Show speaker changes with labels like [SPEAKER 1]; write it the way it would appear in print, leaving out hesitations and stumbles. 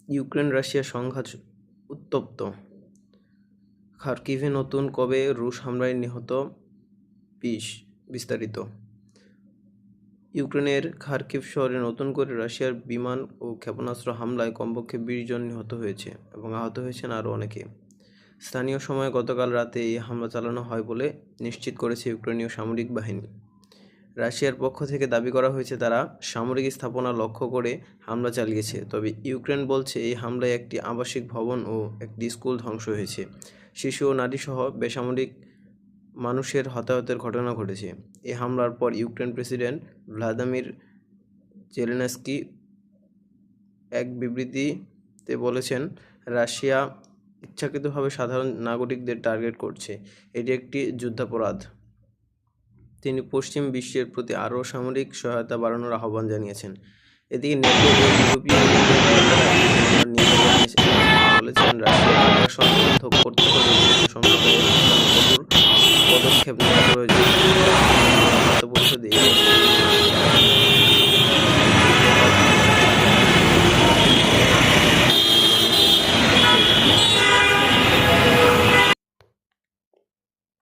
[SPEAKER 1] Ukraine Russia সংঘাত উত্তপ্ত। খার্কিভে নতুন কবে রুশ হামলায় নিহত 20। বিস্তারিত। ইউক্রেনের খার্কিভ শহরে নতুন করে রাশিয়ার বিমান ও ক্ষেপণাস্ত্র হামলায় কমপক্ষে 20 জন নিহত হয়েছে এবং আহত হয়েছেন আরও অনেকে। স্থানীয় সময়ে গতকাল রাতে এই হামলা চালানো হয় বলে নিশ্চিত করেছে ইউক্রেনীয় সামরিক বাহিনী। রাশিয়ার পক্ষ থেকে দাবি করা হয়েছে তারা সামরিক স্থাপনা লক্ষ্য করে হামলা চালিয়েছে, তবে ইউক্রেন বলছে এই হামলায় একটি আবাসিক ভবন ও একটি স্কুল ধ্বংস হয়েছে। শিশু ও নারীসহ বেসামরিক মানুষের হতাহতের ঘটনা ঘটেছে। এই হামলার পর ইউক্রেন প্রেসিডেন্ট ভ্লাদিমির জেলেনস্কি এক বিবৃতিতে বলেছেন, রাশিয়া ইচ্ছাকৃতভাবে সাধারণ নাগরিকদের টার্গেট করছে, এটি একটি যুদ্ধাপরাধ। তিনি পশ্চিম বিশ্বের প্রতি আরও সামরিক সহায়তা বাড়ানোর আহ্বান জানিয়েছেন। এদিকে নেটো ও ইউরোপীয় ইউনিয়ন বলেছেন, রাশিয়ার আগ্রাসন বন্ধ করতে হলে বিশ্ব সম্প্রদায়ের কঠোর পদক্ষেপ নেওয়া প্রয়োজন।